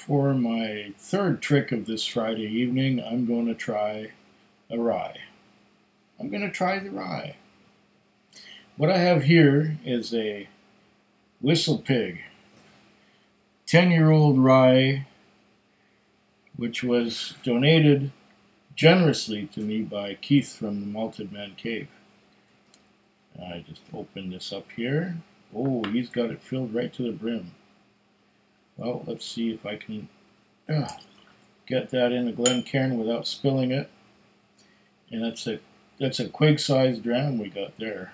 For my third trick of this Friday evening, I'm going to try a rye. I'm going to try the rye. What I have here is a Whistle Pig 10-year-old rye, which was donated generously to me by Keith from the Malted Man Cave. I just opened this up here. Oh, he's got it filled right to the brim. Well, let's see if I can get that in the Glencairn without spilling it. And that's a quig-sized dram we got there.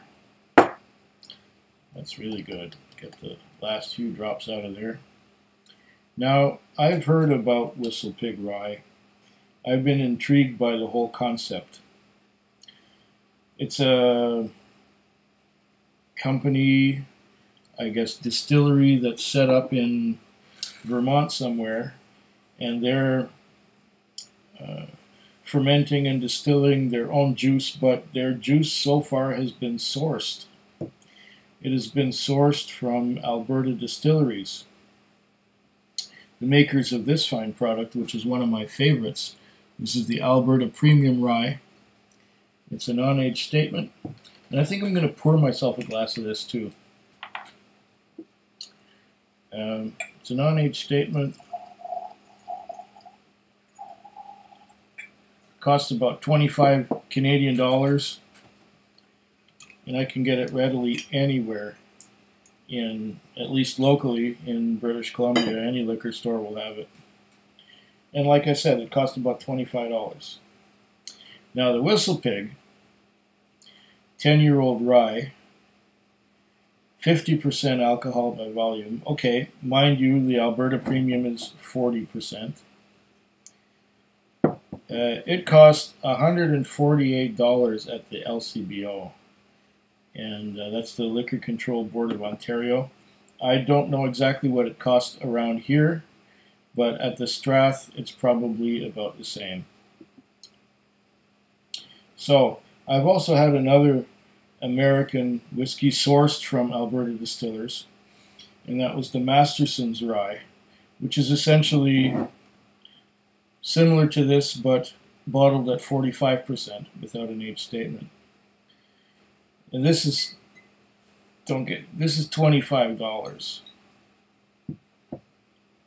That's really good. Get the last few drops out of there. Now, I've heard about Whistle Pig rye. I've been intrigued by the whole concept. It's a company, I guess, distillery that's set up in Vermont somewhere, and they're fermenting and distilling their own juice, but their juice so far has been sourced. It has been sourced from Alberta distilleries. The makers of this fine product, which is one of my favorites, this is the Alberta Premium Rye. It's a non-age statement, and I think I'm going to pour myself a glass of this too. It's a non-age statement. Costs about 25 Canadian dollars, and I can get it readily anywhere, at least locally in British Columbia. Any liquor store will have it. And like I said, it cost about $25. Now the Whistle Pig 10-year-old rye, 50% alcohol by volume. Okay, mind you, the Alberta Premium is 40%. It cost $148 at the LCBO, and that's the Liquor Control Board of Ontario. I don't know exactly what it costs around here, but at the Strath, it's probably about the same. So, I've also had another American whiskey sourced from Alberta distillers, and that was the Masterson's Rye, which is essentially similar to this, but bottled at 45% without an age statement. And this is, this is $25.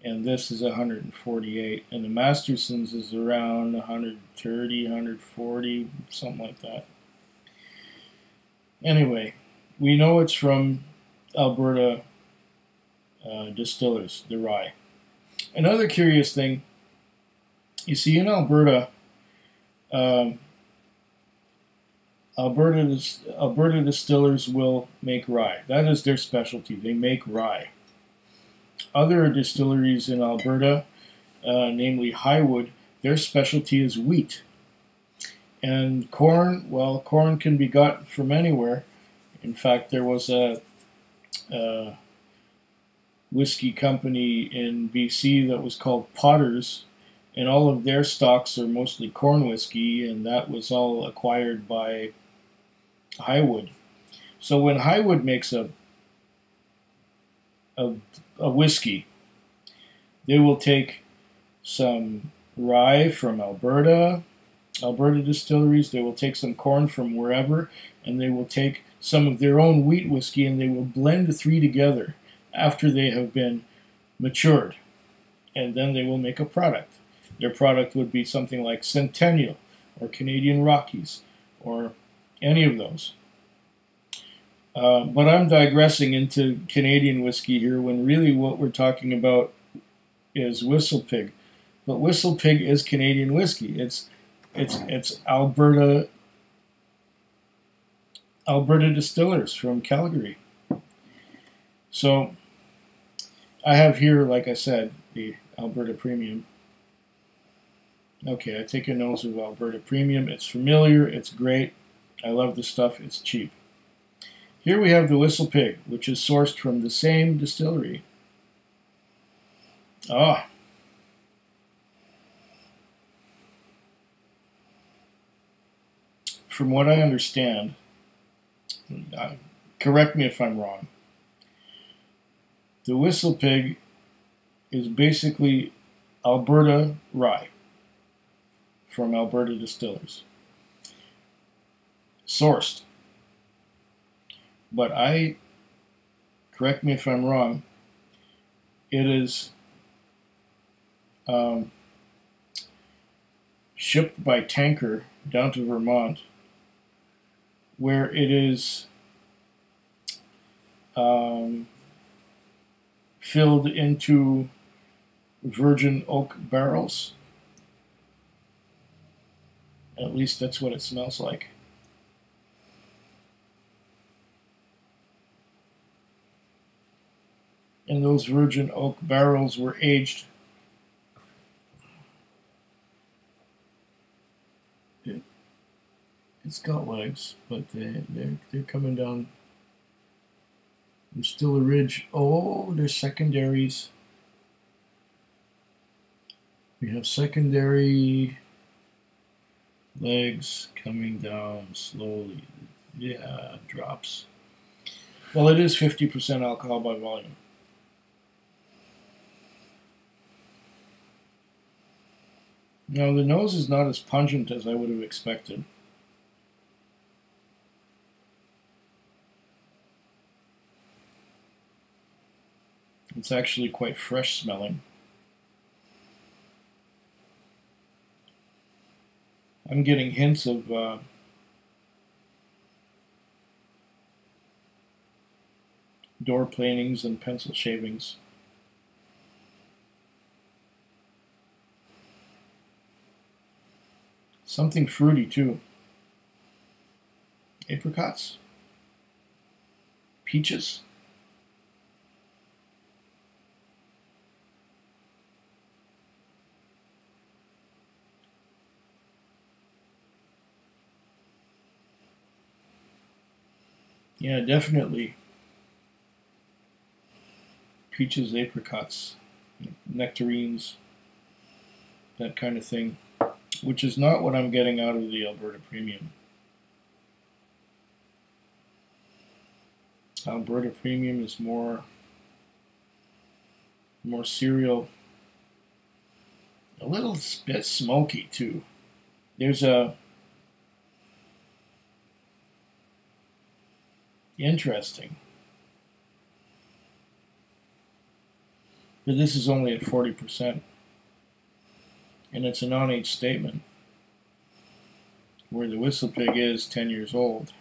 And this is $148, and the Masterson's is around $130, $140, something like that. Anyway, we know it's from Alberta distillers, the rye. Another curious thing, you see, in Alberta, Alberta distillers will make rye. That is their specialty. They make rye. Other distilleries in Alberta, namely Highwood, their specialty is wheat. And corn, well, corn can be got from anywhere. In fact, there was a whiskey company in BC that was called Potter's, and all of their stocks are mostly corn whiskey, and that was all acquired by Highwood. So when Highwood makes a whiskey, they will take some rye from Alberta distilleries, they will take some corn from wherever, and they will take some of their own wheat whiskey, and they will blend the three together after they have been matured, and then they will make a product. Their product would be something like Centennial or Canadian Rockies or any of those. But I'm digressing into Canadian whiskey here when really what we're talking about is Whistle Pig. But Whistle Pig is Canadian whiskey. It's Alberta distillers from Calgary. So I have here, like I said, the Alberta Premium. Okay, I take a nose of Alberta Premium. It's familiar, it's great. I love the stuff, it's cheap. Here we have the Whistle Pig, which is sourced from the same distillery. Ah. From what I understand, correct me if I'm wrong, the Whistle Pig is basically Alberta rye from Alberta distillers. Sourced. But correct me if I'm wrong, it is shipped by tanker down to Vermont, where it is filled into virgin oak barrels. At least that's what it smells like. And those virgin oak barrels were aged it's got legs, but they're coming down. There's still a ridge. Oh, there's secondaries. We have secondary legs coming down slowly. Yeah, drops. Well, it is 50% alcohol by volume. Now, the nose is not as pungent as I would have expected. It's actually quite fresh smelling. I'm getting hints of door planings and pencil shavings. Something fruity too. Apricots? Peaches? Yeah, definitely. Peaches, apricots, nectarines, that kind of thing, which is not what I'm getting out of the Alberta Premium. Alberta Premium is more cereal, a little bit smoky too. There's a interesting. But this is only at 40%. And it's a non-age statement where the Whistle Pig is 10 years old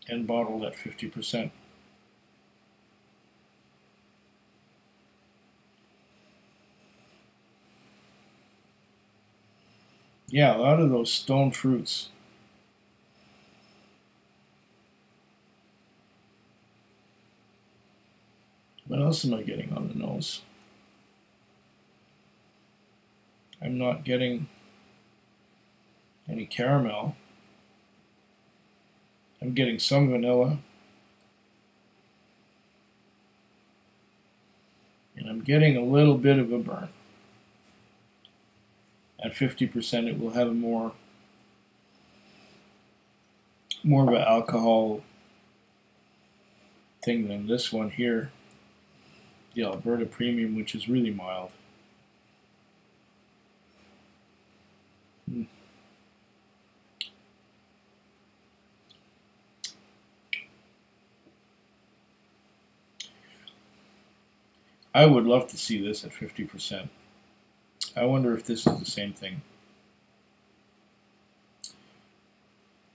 and bottled at 50%. Yeah, a lot of those stone fruits. What else am I getting on the nose? I'm not getting any caramel. I'm getting some vanilla. And I'm getting a little bit of a burn. At 50%, it will have a more of an alcohol thing than this one here, the Alberta Premium, which is really mild. I would love to see this at 50%. I wonder if this is the same thing.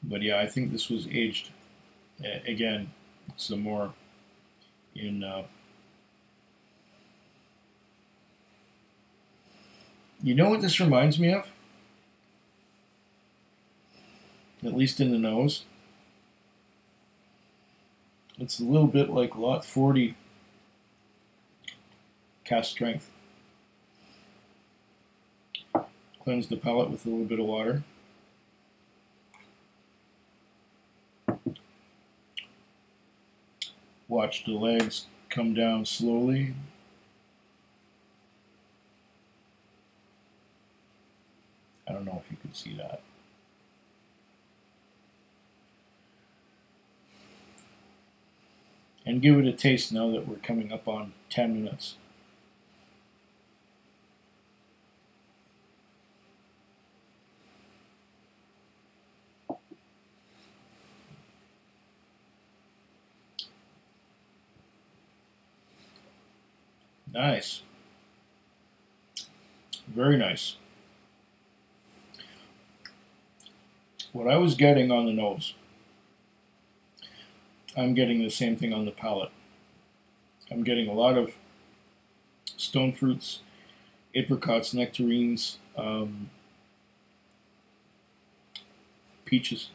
But yeah, I think this was aged, again, some more in you know what this reminds me of? At least in the nose. It's a little bit like Lot 40 cast strength. Cleanse the palate with a little bit of water. Watch the legs come down slowly. I don't know if you can see that. And give it a taste now that we're coming up on 10 minutes. Nice. Very nice. What I was getting on the nose, I'm getting the same thing on the palate. I'm getting a lot of stone fruits, apricots, nectarines, peaches.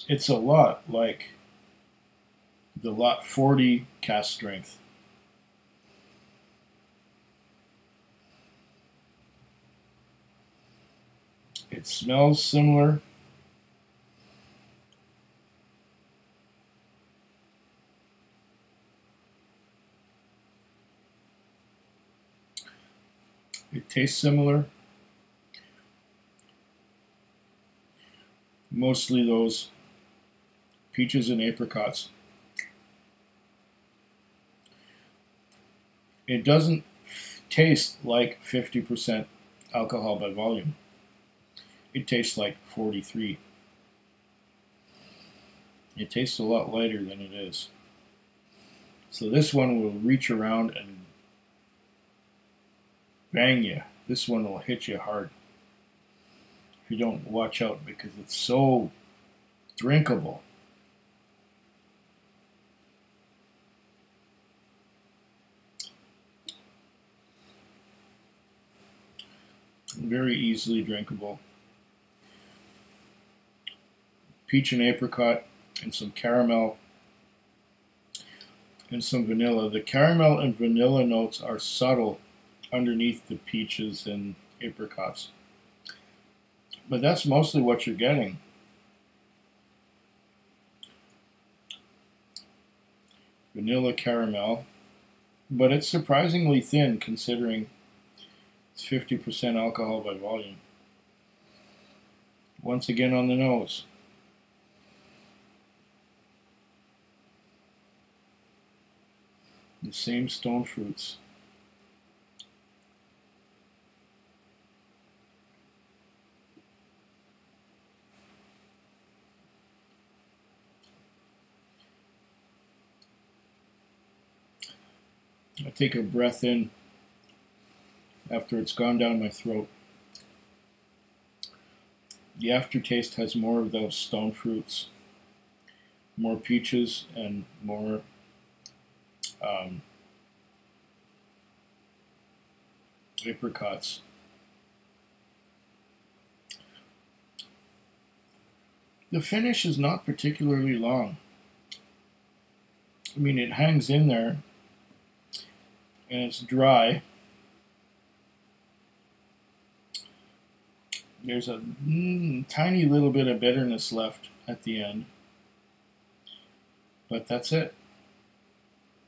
It's a lot like the Lot 40 cask strength. It smells similar. It tastes similar. Mostly those peaches and apricots. It doesn't taste like 50% alcohol by volume. It tastes like 43. It tastes a lot lighter than it is. So this one will reach around and bang you. This one will hit you hard if you don't watch out, because it's so drinkable. Very easily drinkable. Peach and apricot and some caramel and some vanilla. The caramel and vanilla notes are subtle underneath the peaches and apricots, but that's mostly what you're getting. Vanilla caramel, but it's surprisingly thin considering it's 50% alcohol by volume. Once again on the nose. The same stone fruits. I take a breath in after it's gone down my throat. The aftertaste has more of those stone fruits, more peaches, and more apricots. The finish is not particularly long. I mean, it hangs in there and it's dry. There's a tiny little bit of bitterness left at the end, but that's it.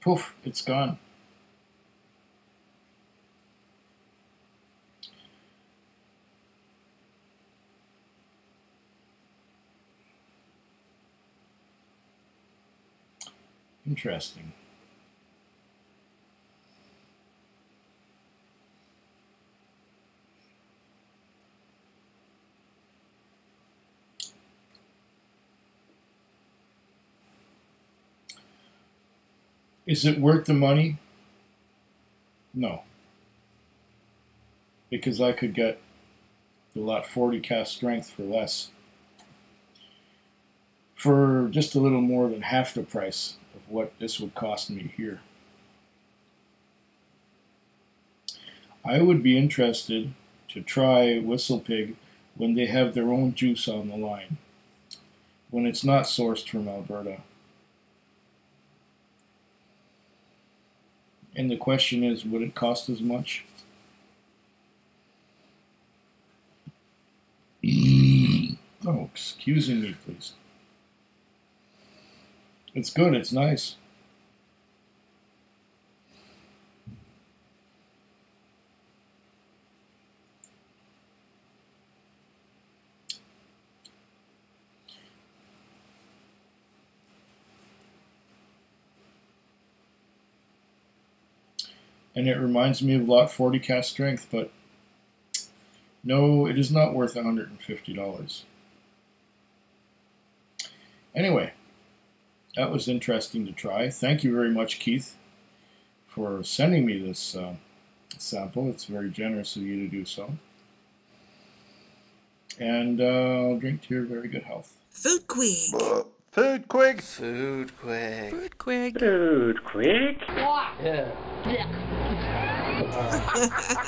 Poof, it's gone. Interesting. Is it worth the money? No. Because I could get the Lot 40 cask strength for less. For just a little more than half the price of what this would cost me here. I would be interested to try Whistle Pig when they have their own juice on the line, when it's not sourced from Alberta. And the question is, would it cost as much? Oh, excuse me, please. It's good, it's nice. and it reminds me of Lot 40 cask strength, but no, it is not worth $150. Anyway, that was interesting to try. Thank you very much, Keith, for sending me this sample. It's very generous of you to do so. And I'll drink to your very good health. Food quick. Food quick. Food quick. Food quick. Food quick. Yeah.